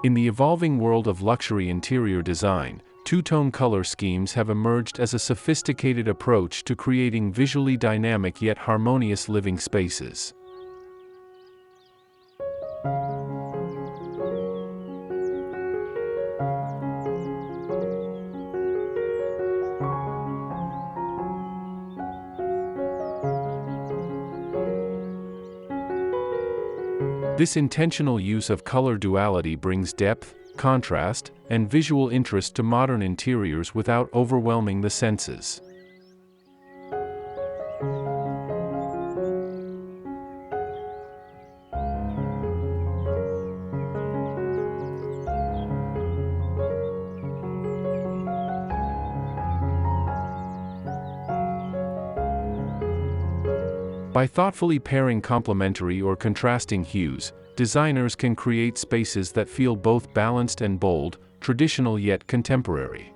In the evolving world of luxury interior design, two-tone color schemes have emerged as a sophisticated approach to creating visually dynamic yet harmonious living spaces. This intentional use of color duality brings depth, contrast, and visual interest to modern interiors without overwhelming the senses. By thoughtfully pairing complementary or contrasting hues, designers can create spaces that feel both balanced and bold, traditional yet contemporary.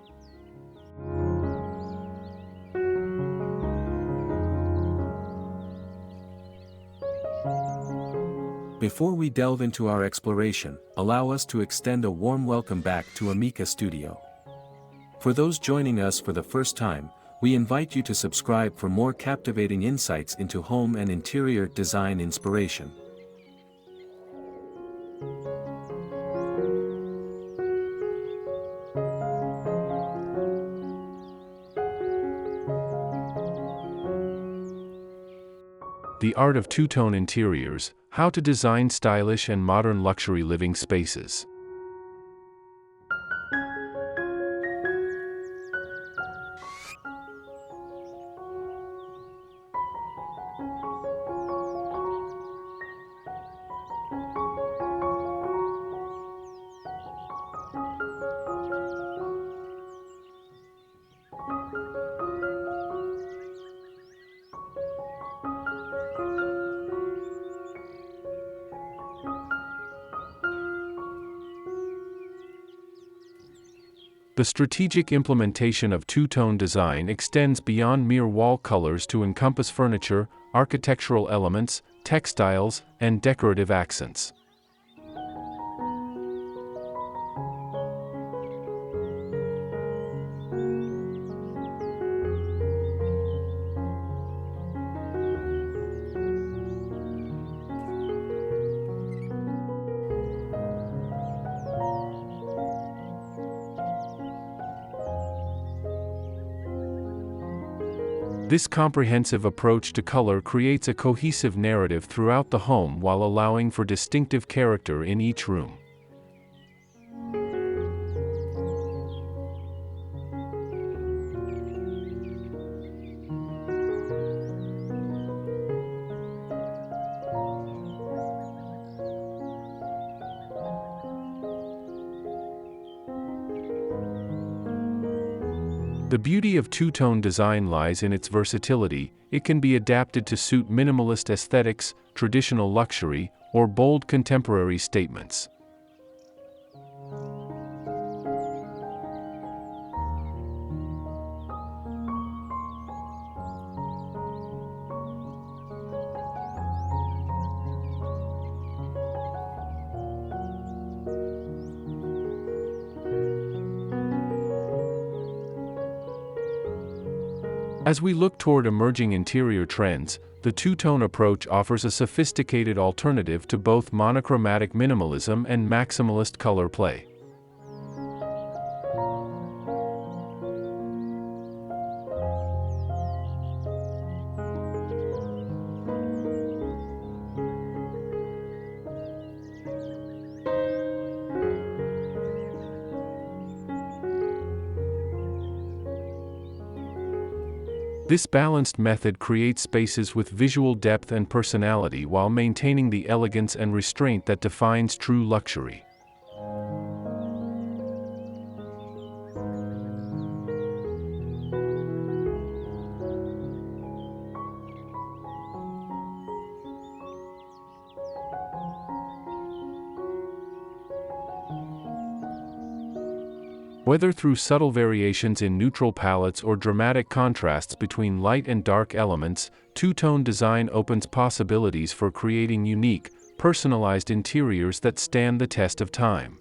Before we delve into our exploration, allow us to extend a warm welcome back to Amica Studio. For those joining us for the first time, we invite you to subscribe for more captivating insights into home and interior design inspiration. The Art of Two-Tone Interiors: How to Design Stylish and Modern Luxury Living Spaces. The strategic implementation of two-tone design extends beyond mere wall colors to encompass furniture, architectural elements, textiles, and decorative accents. This comprehensive approach to color creates a cohesive narrative throughout the home while allowing for distinctive character in each room. The beauty of two-tone design lies in its versatility. It can be adapted to suit minimalist aesthetics, traditional luxury, or bold contemporary statements. As we look toward emerging interior trends, the two-tone approach offers a sophisticated alternative to both monochromatic minimalism and maximalist color play. This balanced method creates spaces with visual depth and personality while maintaining the elegance and restraint that defines true luxury. Whether through subtle variations in neutral palettes or dramatic contrasts between light and dark elements, two-tone design opens possibilities for creating unique, personalized interiors that stand the test of time.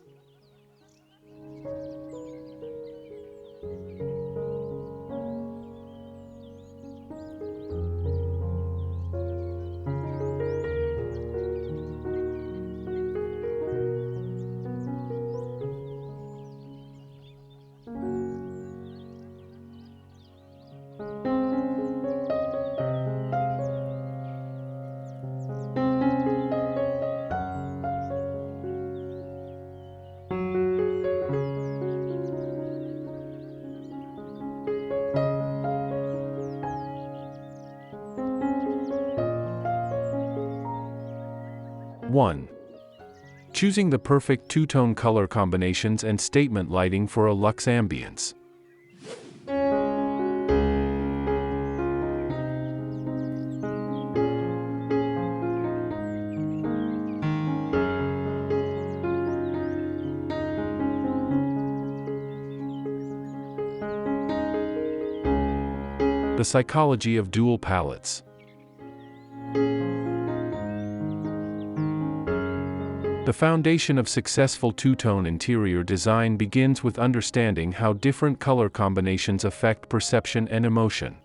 1. Choosing the perfect two-tone color combinations and statement lighting for a luxe ambience. The psychology of dual palettes. The foundation of successful two-tone interior design begins with understanding how different color combinations affect perception and emotion.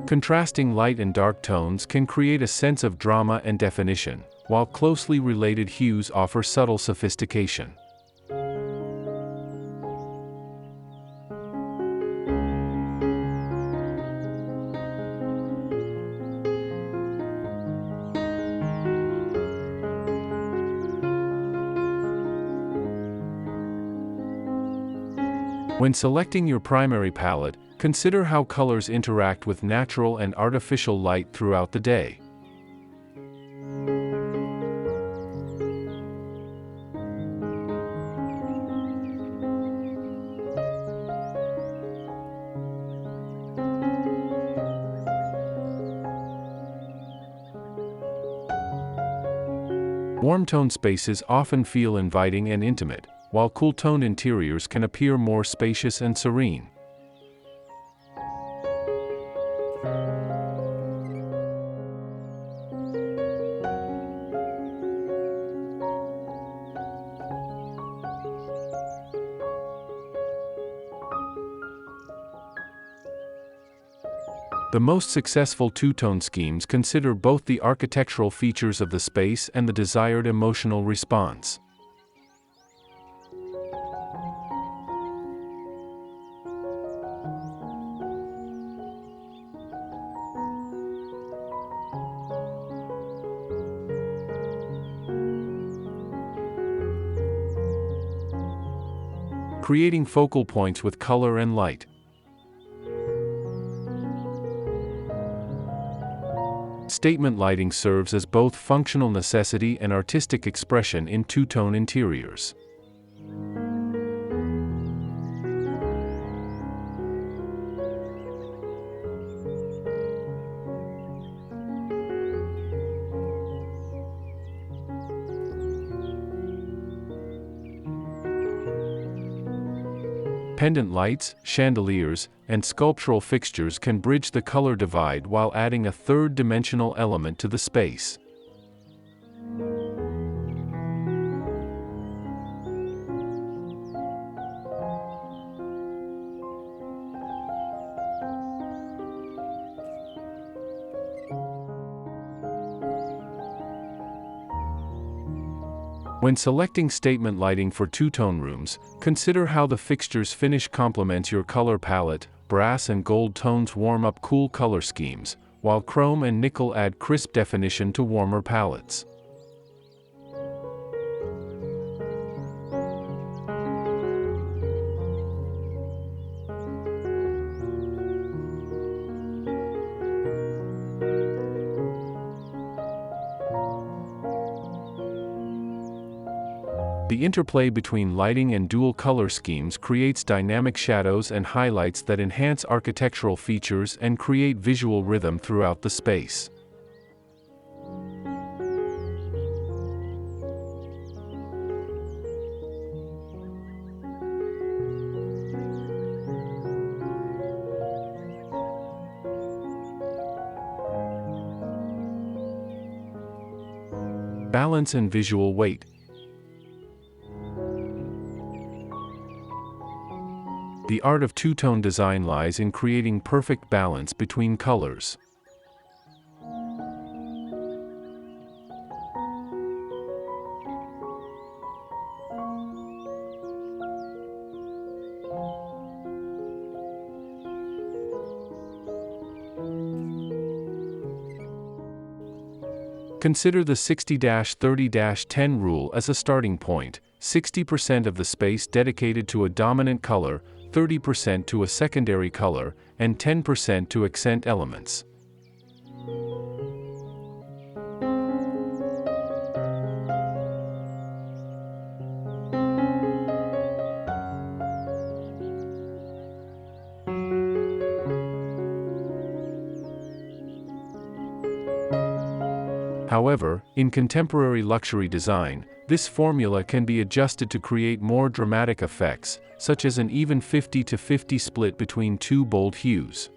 Contrasting light and dark tones can create a sense of drama and definition, while closely related hues offer subtle sophistication. When selecting your primary palette, consider how colors interact with natural and artificial light throughout the day. Warm-tone spaces often feel inviting and intimate, while cool-toned interiors can appear more spacious and serene. The most successful two-tone schemes consider both the architectural features of the space and the desired emotional response. Creating focal points with color and light. Statement lighting serves as both functional necessity and artistic expression in two-tone interiors. Pendant lights, chandeliers, and sculptural fixtures can bridge the color divide while adding a third-dimensional element to the space. When selecting statement lighting for two-tone rooms, consider how the fixture's finish complements your color palette. Brass and gold tones warm up cool color schemes, while chrome and nickel add crisp definition to warmer palettes. The interplay between lighting and dual color schemes creates dynamic shadows and highlights that enhance architectural features and create visual rhythm throughout the space. Balance and visual weight. The art of two-tone design lies in creating perfect balance between colors. Consider the 60-30-10 rule as a starting point: 60% of the space dedicated to a dominant color, 30% to a secondary color, and 10% to accent elements. However, in contemporary luxury design, this formula can be adjusted to create more dramatic effects, such as an even 50-50 split between two bold hues.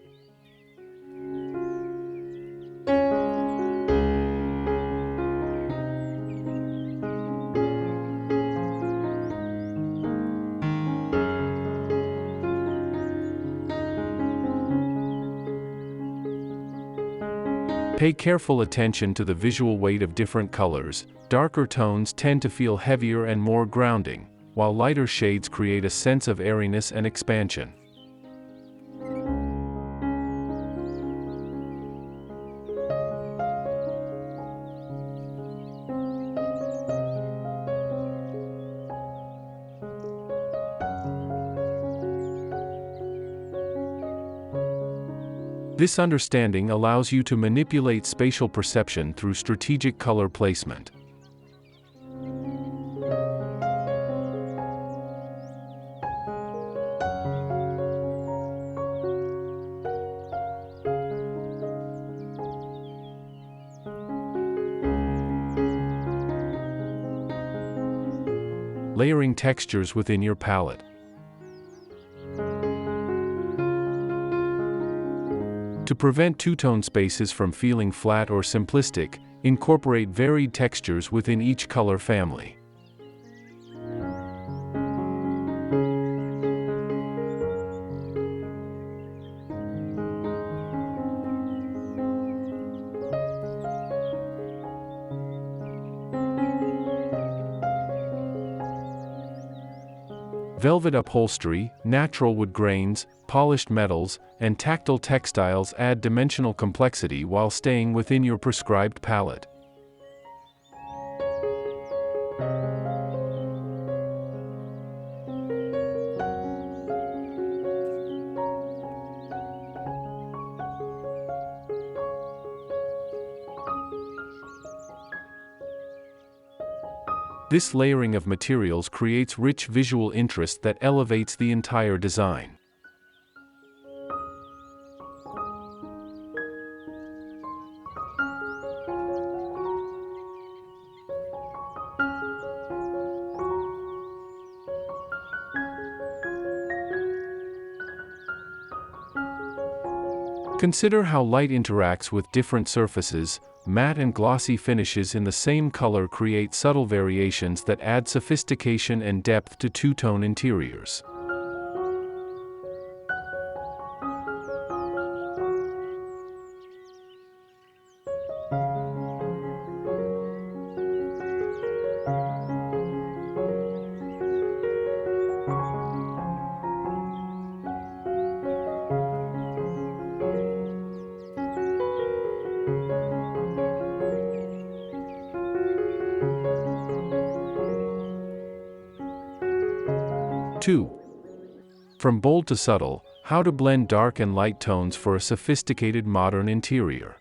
Pay careful attention to the visual weight of different colors. Darker tones tend to feel heavier and more grounding, while lighter shades create a sense of airiness and expansion. This understanding allows you to manipulate spatial perception through strategic color placement. Layering textures within your palette. To prevent two-tone spaces from feeling flat or simplistic, incorporate varied textures within each color family. Velvet upholstery, natural wood grains, polished metals, and tactile textiles add dimensional complexity while staying within your prescribed palette. This layering of materials creates rich visual interest that elevates the entire design. Consider how light interacts with different surfaces. Matte and glossy finishes in the same color create subtle variations that add sophistication and depth to two-tone interiors. From bold to subtle, how to blend dark and light tones for a sophisticated modern interior.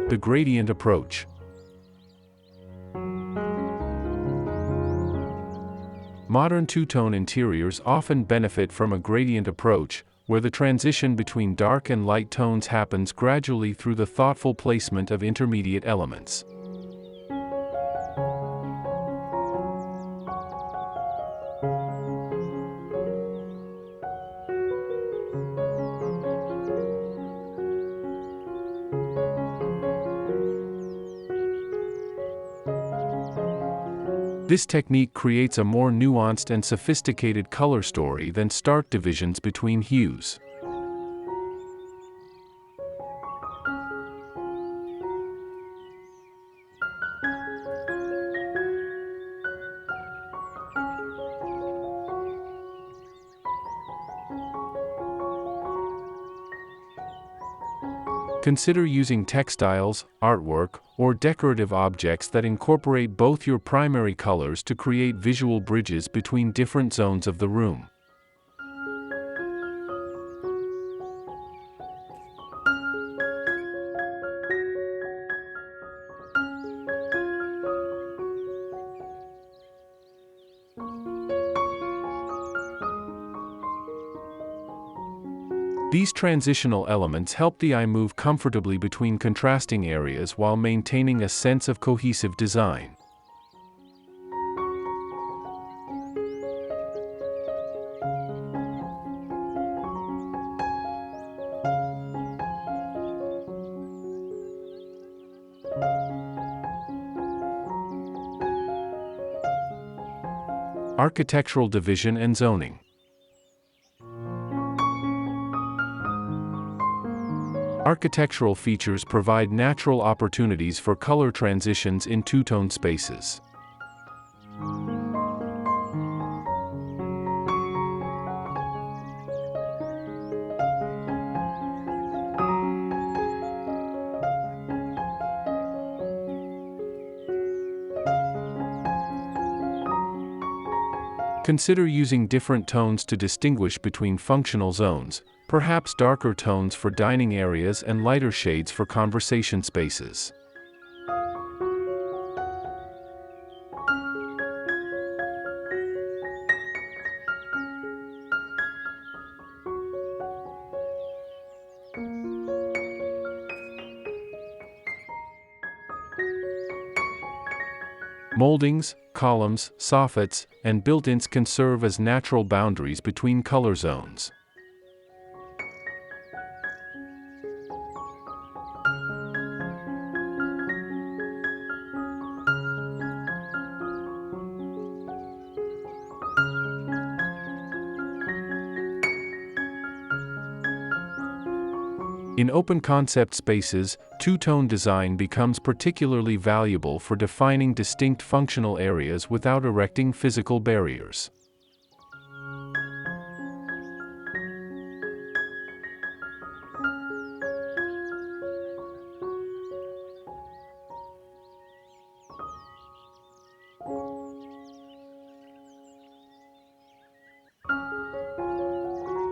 The gradient approach. Modern two-tone interiors often benefit from a gradient approach, where the transition between dark and light tones happens gradually through the thoughtful placement of intermediate elements. This technique creates a more nuanced and sophisticated color story than stark divisions between hues. Consider using textiles, artwork, or decorative objects that incorporate both your primary colors to create visual bridges between different zones of the room. These transitional elements help the eye move comfortably between contrasting areas while maintaining a sense of cohesive design. Architectural division and zoning. Architectural features provide natural opportunities for color transitions in two-tone spaces. Consider using different tones to distinguish between functional zones, perhaps darker tones for dining areas and lighter shades for conversation spaces. Moldings, columns, soffits, and built-ins can serve as natural boundaries between color zones. In open-concept spaces, two-tone design becomes particularly valuable for defining distinct functional areas without erecting physical barriers.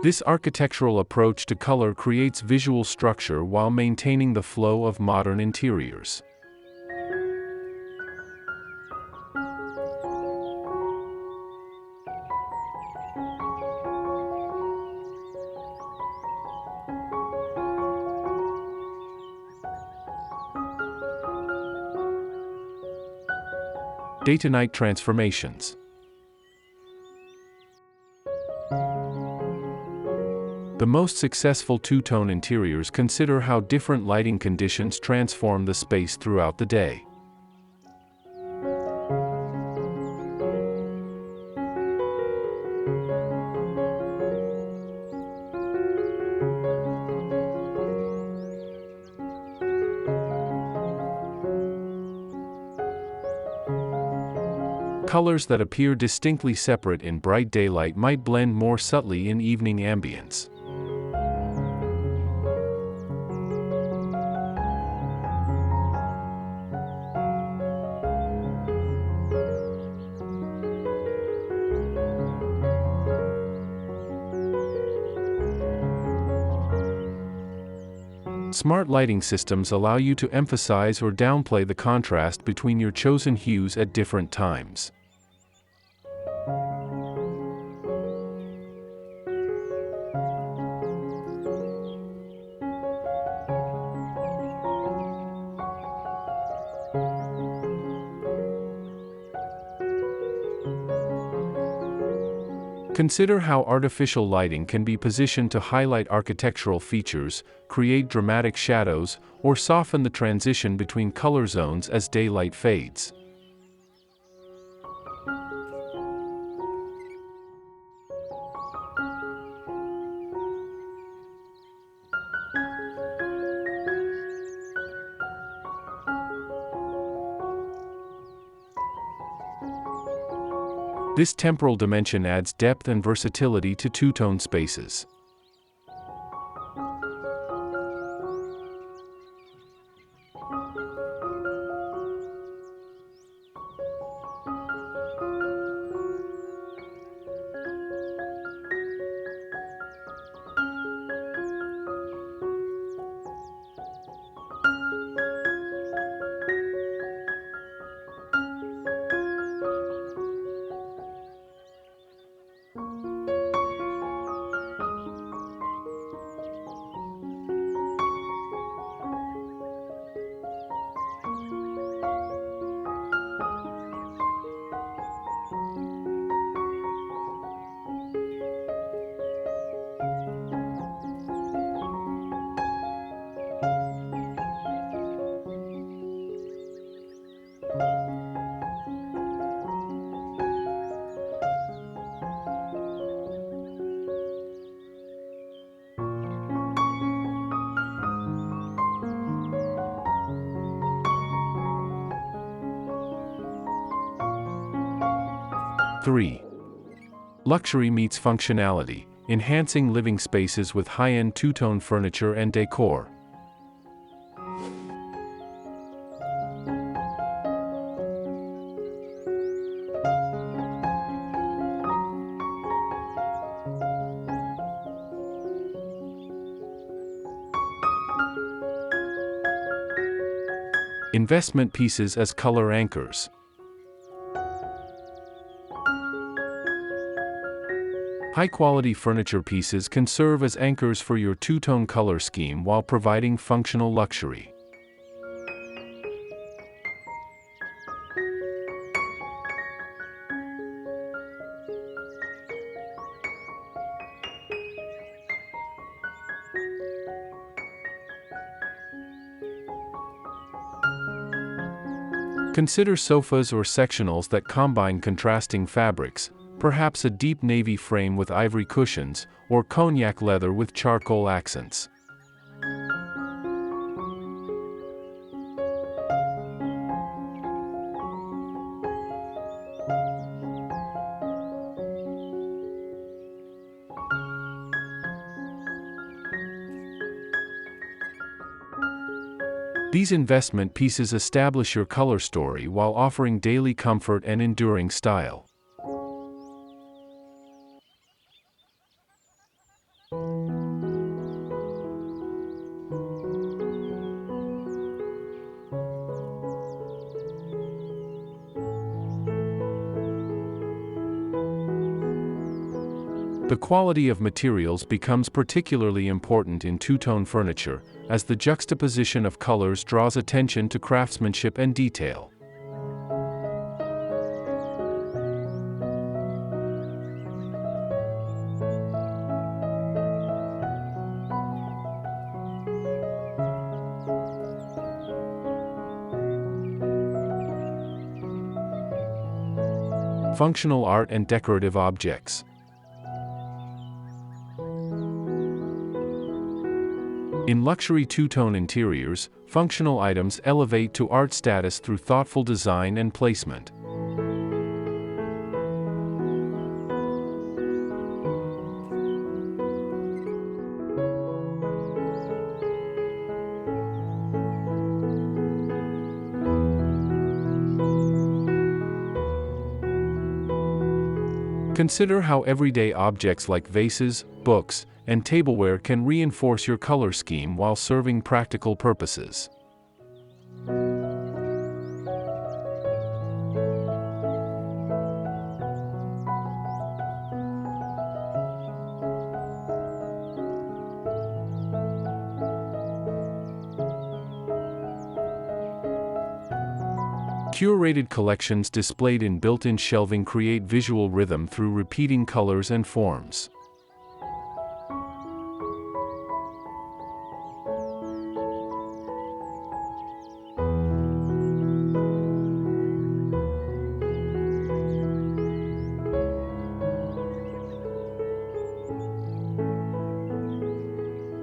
This architectural approach to color creates visual structure while maintaining the flow of modern interiors. Day-to-night transformations. The most successful two-tone interiors consider how different lighting conditions transform the space throughout the day. Colors that appear distinctly separate in bright daylight might blend more subtly in evening ambience. Smart lighting systems allow you to emphasize or downplay the contrast between your chosen hues at different times. Consider how artificial lighting can be positioned to highlight architectural features, create dramatic shadows, or soften the transition between color zones as daylight fades. This temporal dimension adds depth and versatility to two-tone spaces. 3. Luxury meets functionality, enhancing living spaces with high-end two-tone furniture and decor. Investment pieces as color anchors. High-quality furniture pieces can serve as anchors for your two-tone color scheme while providing functional luxury. Consider sofas or sectionals that combine contrasting fabrics, perhaps a deep navy frame with ivory cushions, or cognac leather with charcoal accents. These investment pieces establish your color story while offering daily comfort and enduring style. The quality of materials becomes particularly important in two-tone furniture, as the juxtaposition of colors draws attention to craftsmanship and detail. Functional art and decorative objects. In luxury two-tone interiors, functional items elevate to art status through thoughtful design and placement. Consider how everyday objects like vases, books, and tableware can reinforce your color scheme while serving practical purposes. Curated collections displayed in built-in shelving create visual rhythm through repeating colors and forms.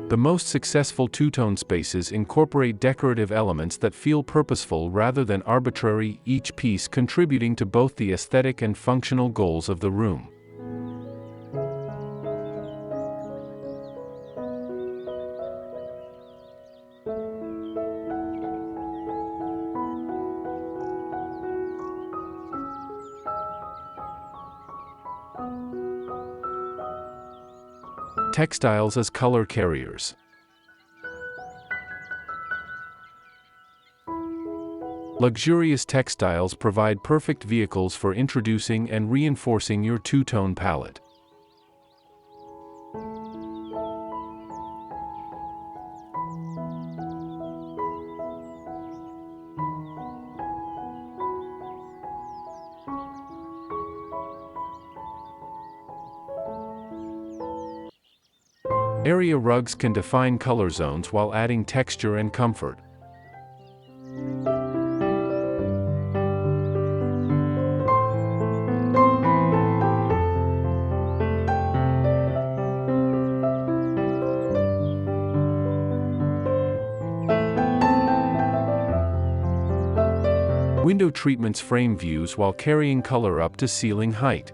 The most successful two-tone spaces incorporate decorative elements that feel purposeful rather than arbitrary, each piece contributing to both the aesthetic and functional goals of the room. Textiles as color carriers. Luxurious textiles provide perfect vehicles for introducing and reinforcing your two-tone palette. Area rugs can define color zones while adding texture and comfort. Window treatments frame views while carrying color up to ceiling height.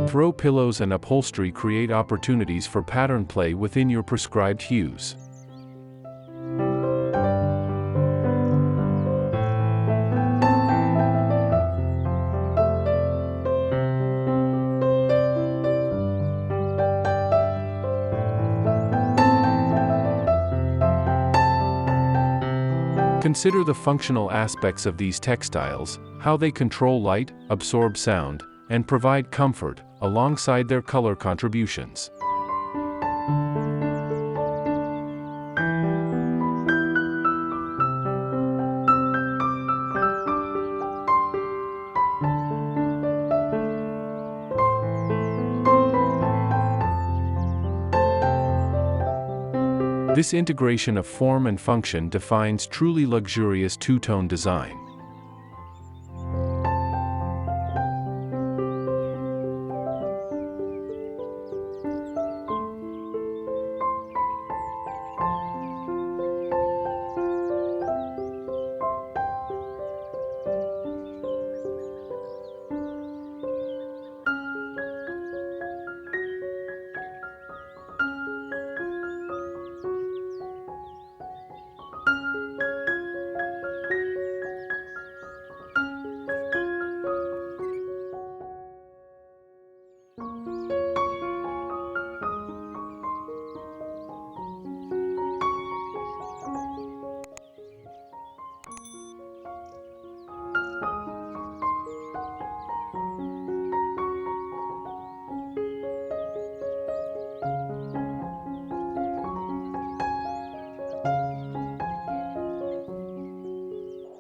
Throw pillows and upholstery create opportunities for pattern play within your prescribed hues. Consider the functional aspects of these textiles, how they control light, absorb sound, and provide comfort, alongside their color contributions. This integration of form and function defines truly luxurious two-tone design.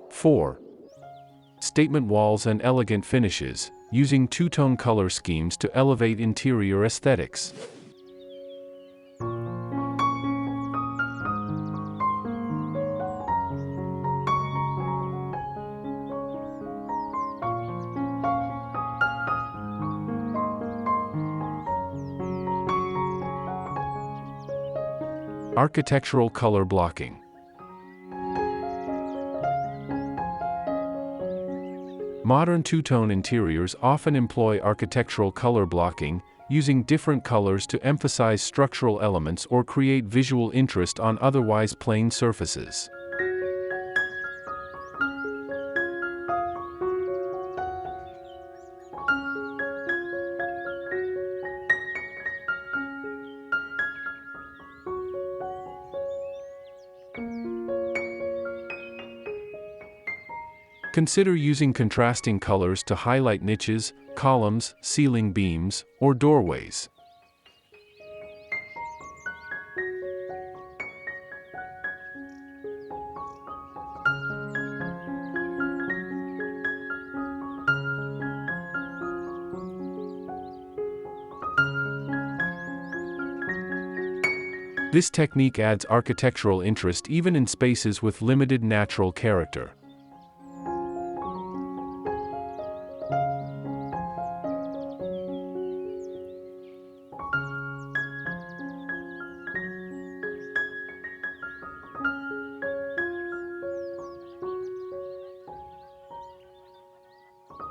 Four. Statement walls and elegant finishes, using two-tone color schemes to elevate interior aesthetics. Architectural color blocking. Modern two-tone interiors often employ architectural color blocking, using different colors to emphasize structural elements or create visual interest on otherwise plain surfaces. Consider using contrasting colors to highlight niches, columns, ceiling beams, or doorways. This technique adds architectural interest even in spaces with limited natural character.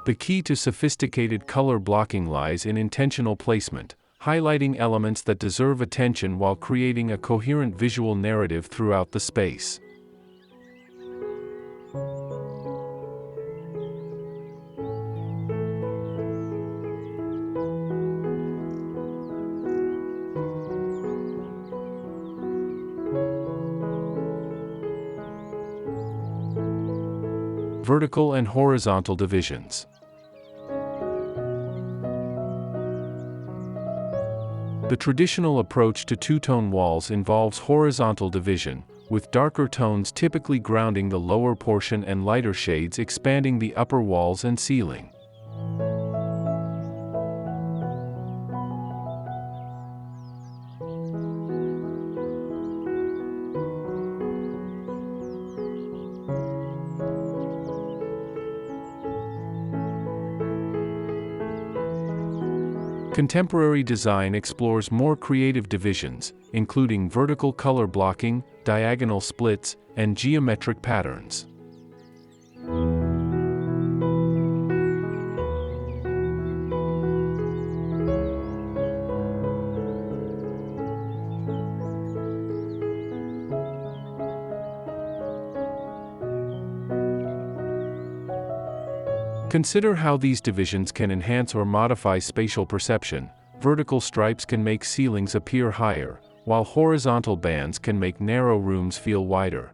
The key to sophisticated color blocking lies in intentional placement, highlighting elements that deserve attention while creating a coherent visual narrative throughout the space. Vertical and horizontal divisions. The traditional approach to two-tone walls involves horizontal division, with darker tones typically grounding the lower portion and lighter shades expanding the upper walls and ceiling. Contemporary design explores more creative divisions, including vertical color blocking, diagonal splits, and geometric patterns. Consider how these divisions can enhance or modify spatial perception. Vertical stripes can make ceilings appear higher, while horizontal bands can make narrow rooms feel wider.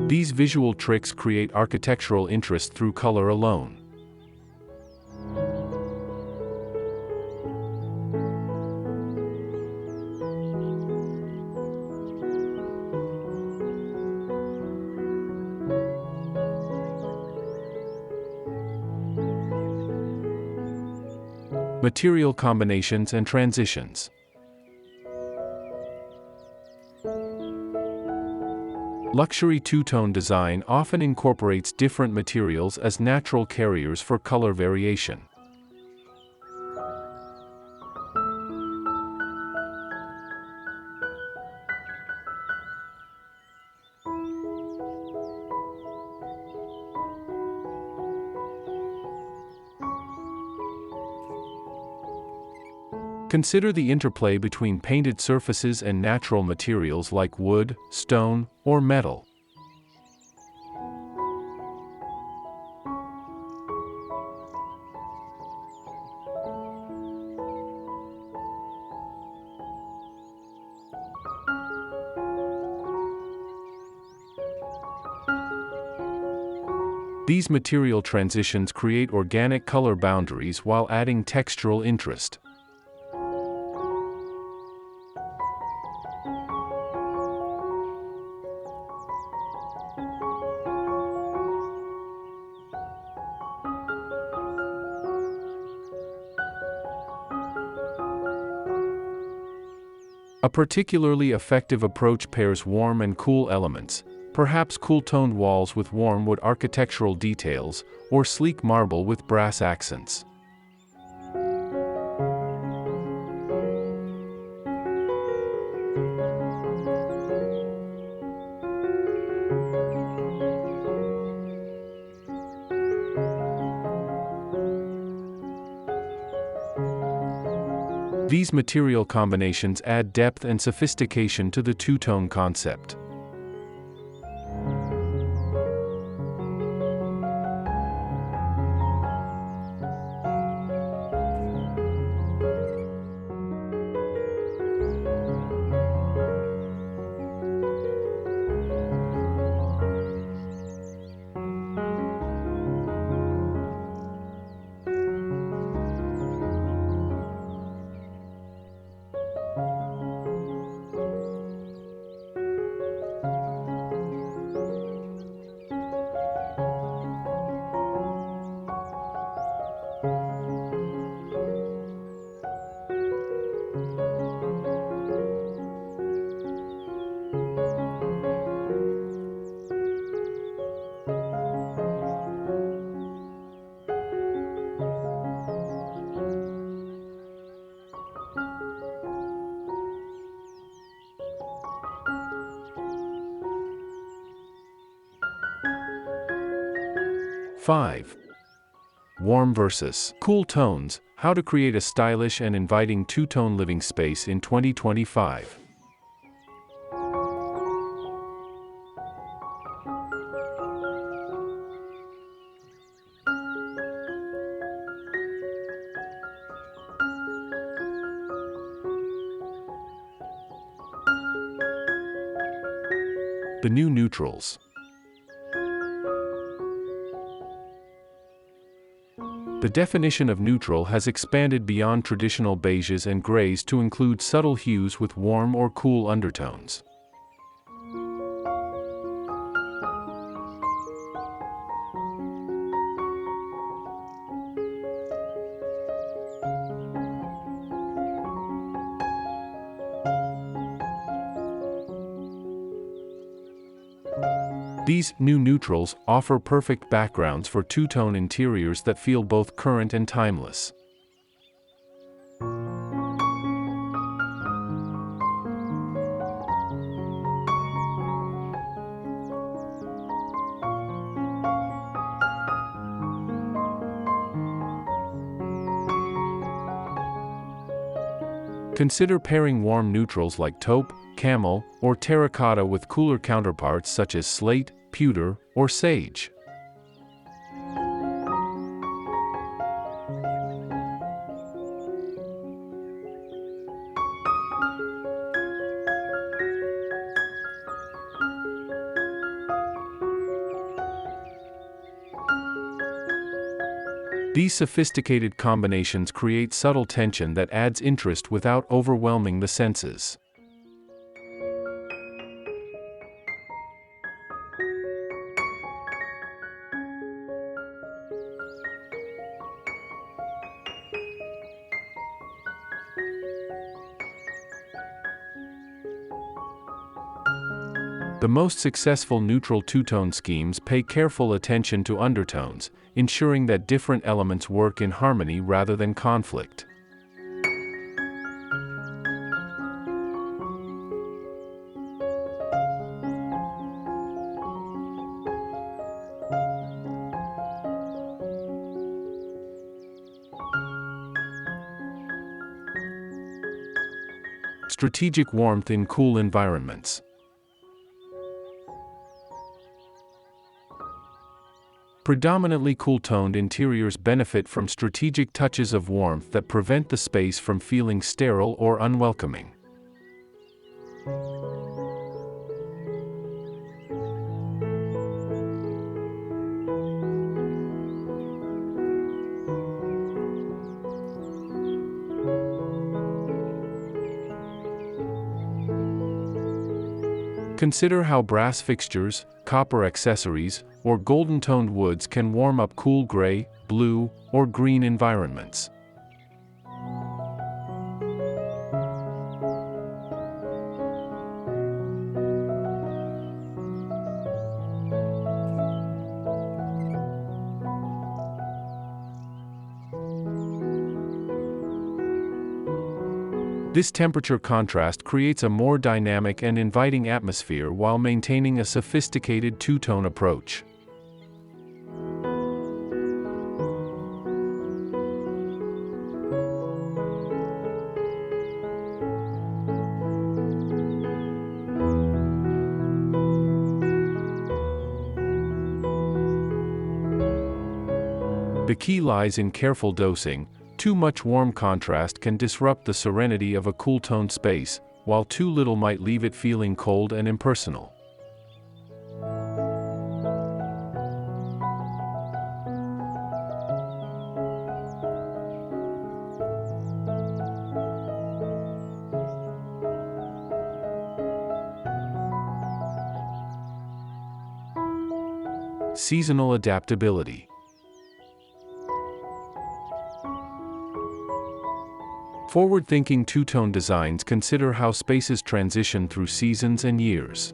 These visual tricks create architectural interest through color alone. Material combinations and transitions. Luxury two-tone design often incorporates different materials as natural carriers for color variation. Consider the interplay between painted surfaces and natural materials like wood, stone, or metal. These material transitions create organic color boundaries while adding textural interest. A particularly effective approach pairs warm and cool elements, perhaps cool-toned walls with warm wood architectural details, or sleek marble with brass accents. These material combinations add depth and sophistication to the two-tone concept. Five. Warm versus cool tones, how to create a stylish and inviting two-tone living space in 2025. The new neutrals. The definition of neutral has expanded beyond traditional beiges and grays to include subtle hues with warm or cool undertones. These new neutrals offer perfect backgrounds for two-tone interiors that feel both current and timeless. Consider pairing warm neutrals like taupe, camel, or terracotta with cooler counterparts such as slate, pewter, or sage. These sophisticated combinations create subtle tension that adds interest without overwhelming the senses. The most successful neutral two-tone schemes pay careful attention to undertones, ensuring that different elements work in harmony rather than conflict. Strategic warmth in cool environments. Predominantly cool-toned interiors benefit from strategic touches of warmth that prevent the space from feeling sterile or unwelcoming. Consider how brass fixtures, copper accessories, or golden-toned woods can warm up cool gray, blue, or green environments. This temperature contrast creates a more dynamic and inviting atmosphere while maintaining a sophisticated two-tone approach. The key lies in careful dosing. Too much warm contrast can disrupt the serenity of a cool-toned space, while too little might leave it feeling cold and impersonal. Seasonal adaptability. Forward-thinking two-tone designs consider how spaces transition through seasons and years.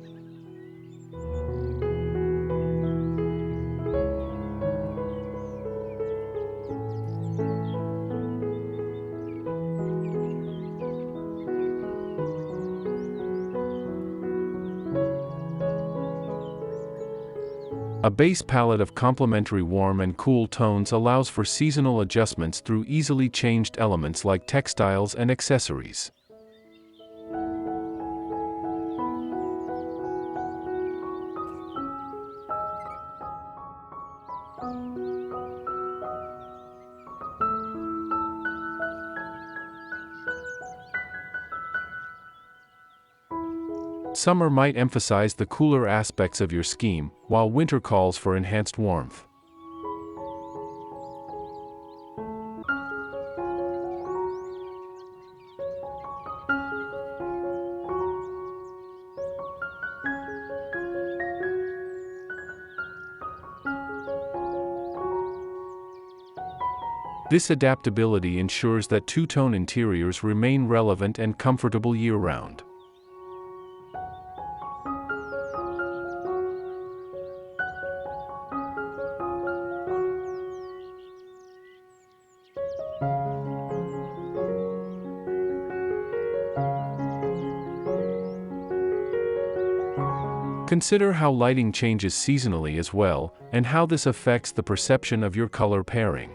A base palette of complementary warm and cool tones allows for seasonal adjustments through easily changed elements like textiles and accessories. Summer might emphasize the cooler aspects of your scheme, while winter calls for enhanced warmth. This adaptability ensures that two-tone interiors remain relevant and comfortable year-round. Consider how lighting changes seasonally as well, and how this affects the perception of your color pairing.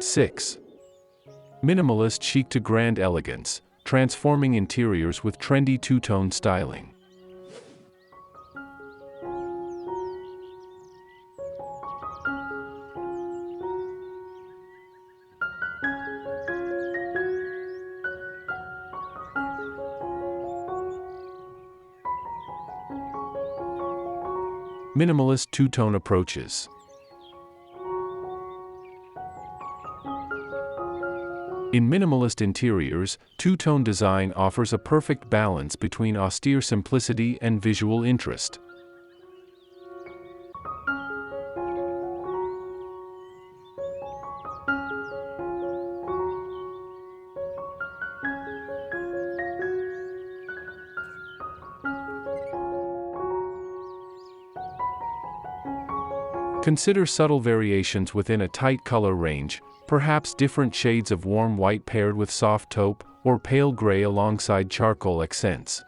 Six. Minimalist chic to grand elegance, transforming interiors with trendy two-tone styling. Minimalist two-tone approaches. In minimalist interiors, two-tone design offers a perfect balance between austere simplicity and visual interest. Consider subtle variations within a tight color range, perhaps different shades of warm white paired with soft taupe, or pale gray alongside charcoal accents.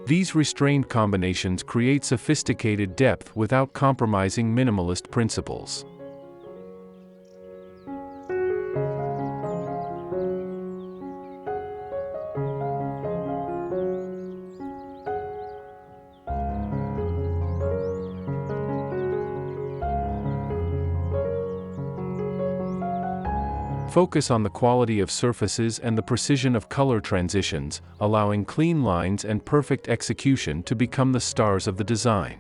These restrained combinations create sophisticated depth without compromising minimalist principles. Focus on the quality of surfaces and the precision of color transitions, allowing clean lines and perfect execution to become the stars of the design.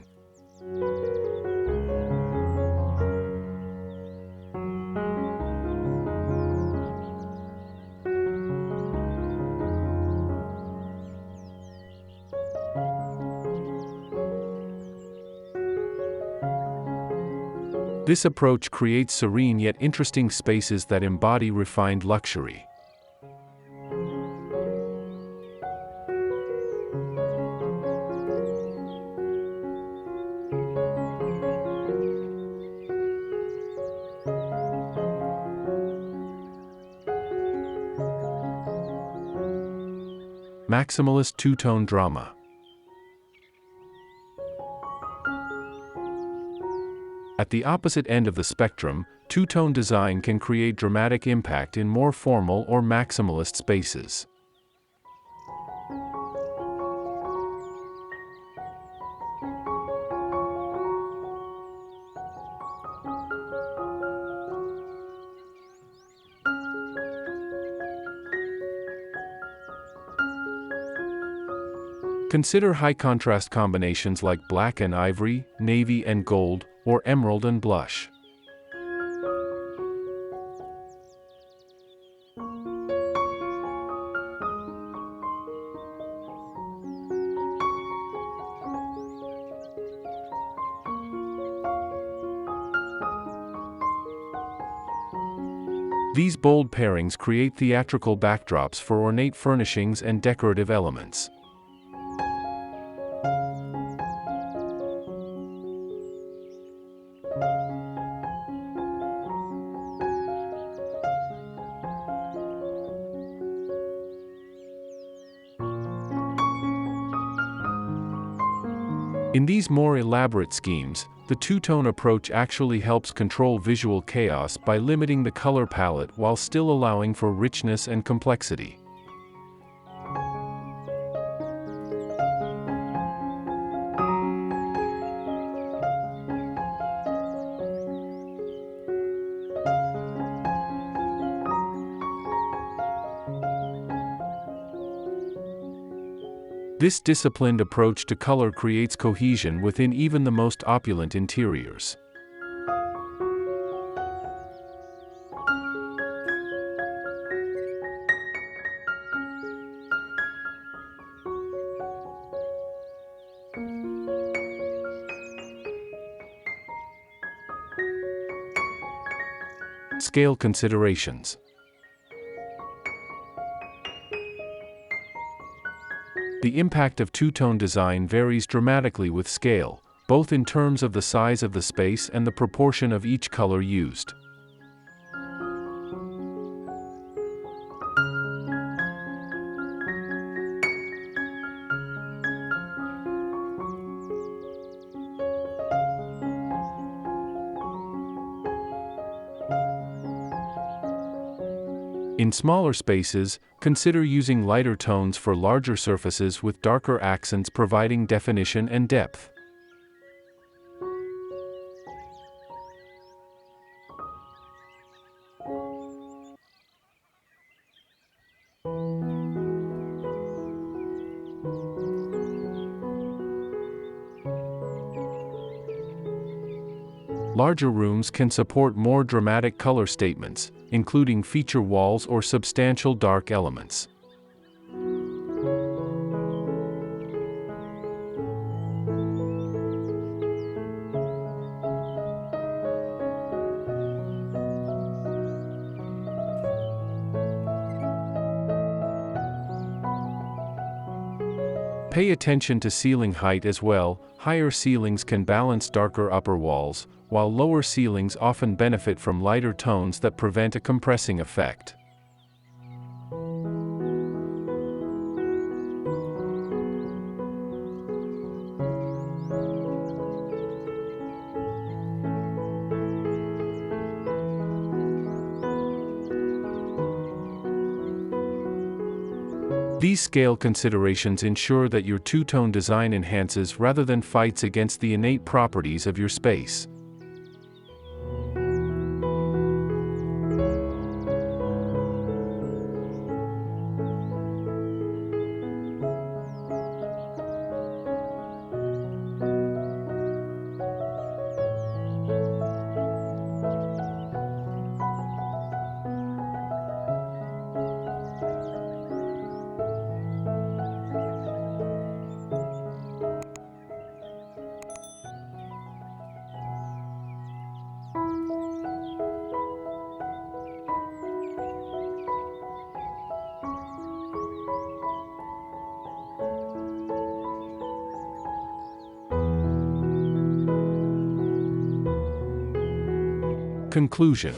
This approach creates serene yet interesting spaces that embody refined luxury. Maximalist two-tone drama. At the opposite end of the spectrum, two-tone design can create dramatic impact in more formal or maximalist spaces. Consider high-contrast combinations like black and ivory, navy and gold, or emerald and blush. These bold pairings create theatrical backdrops for ornate furnishings and decorative elements. In these more elaborate schemes, the two-tone approach actually helps control visual chaos by limiting the color palette while still allowing for richness and complexity. This disciplined approach to color creates cohesion within even the most opulent interiors. Scale considerations. The impact of two-tone design varies dramatically with scale, both in terms of the size of the space and the proportion of each color used. In smaller spaces, consider using lighter tones for larger surfaces with darker accents providing definition and depth. Larger rooms can support more dramatic color statements, including feature walls or substantial dark elements. Pay attention to ceiling height as well. Higher ceilings can balance darker upper walls, while lower ceilings often benefit from lighter tones that prevent a compressing effect. These scale considerations ensure that your two-tone design enhances rather than fights against the innate properties of your space. Conclusion.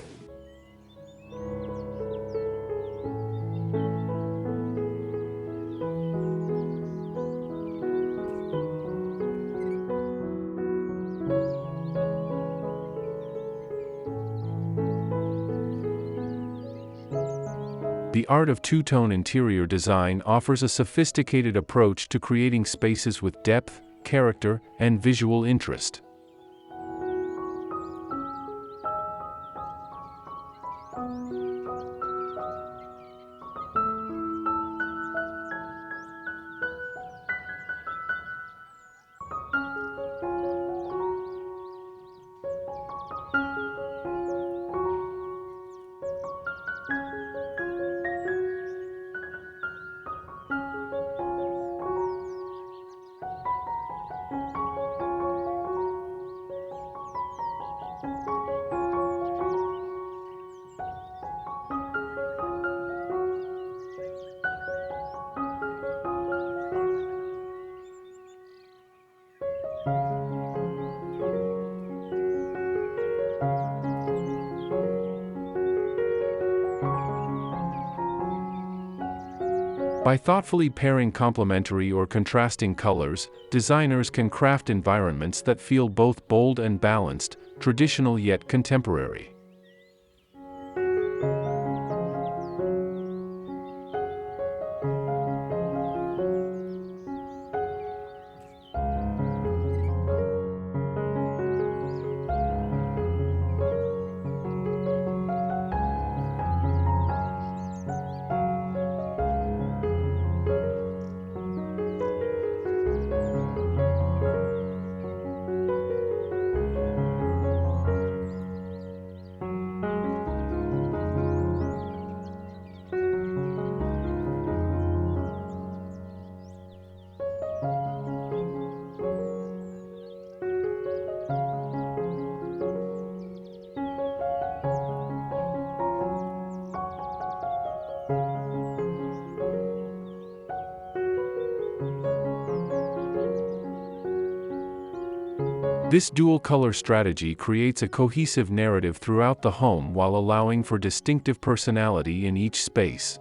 The art of two-tone interior design offers a sophisticated approach to creating spaces with depth, character, and visual interest. By thoughtfully pairing complementary or contrasting colors, designers can craft environments that feel both bold and balanced, traditional yet contemporary. This dual-color strategy creates a cohesive narrative throughout the home while allowing for distinctive personality in each space.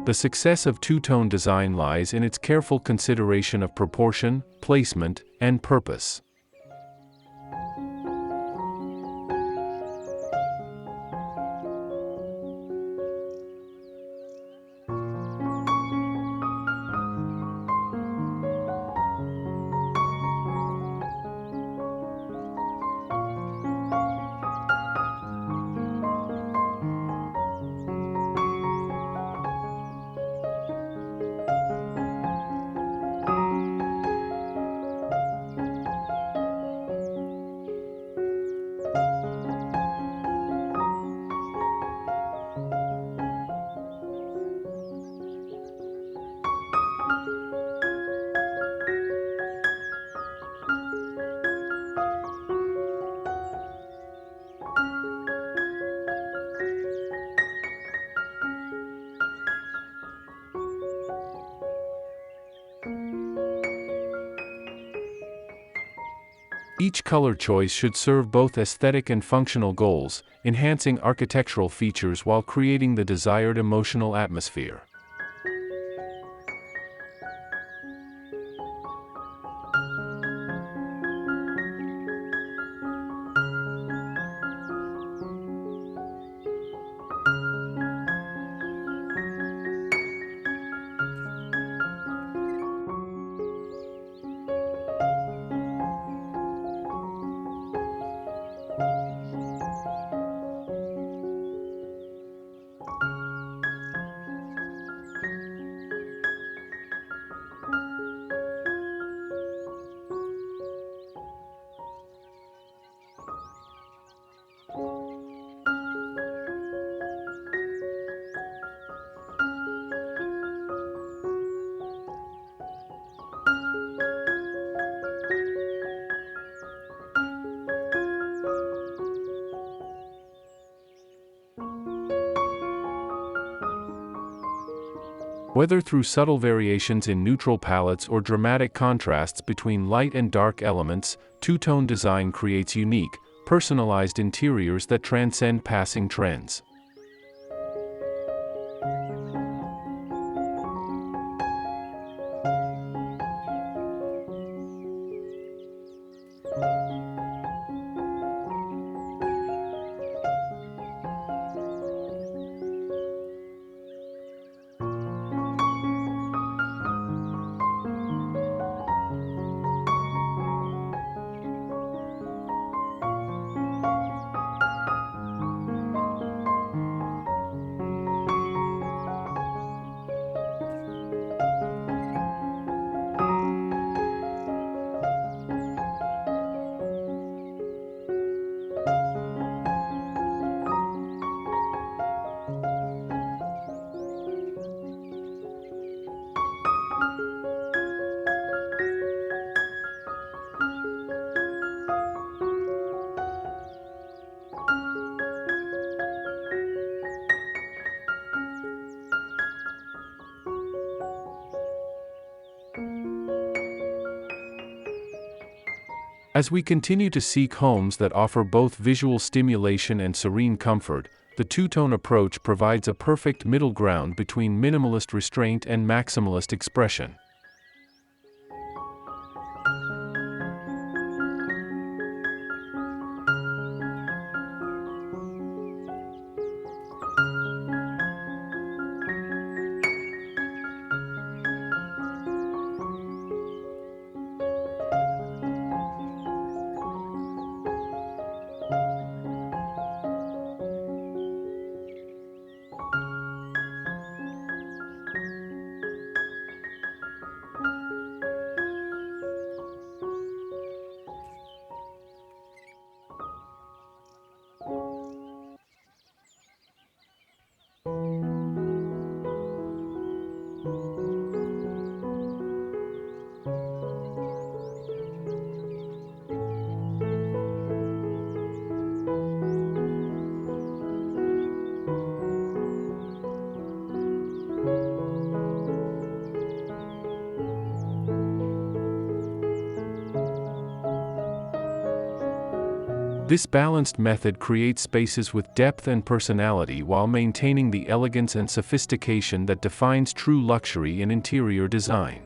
The success of two-tone design lies in its careful consideration of proportion, placement, and purpose. Each color choice should serve both aesthetic and functional goals, enhancing architectural features while creating the desired emotional atmosphere. Whether through subtle variations in neutral palettes or dramatic contrasts between light and dark elements, two-tone design creates unique, personalized interiors that transcend passing trends. As we continue to seek homes that offer both visual stimulation and serene comfort, the two-tone approach provides a perfect middle ground between minimalist restraint and maximalist expression. This balanced method creates spaces with depth and personality while maintaining the elegance and sophistication that defines true luxury in interior design.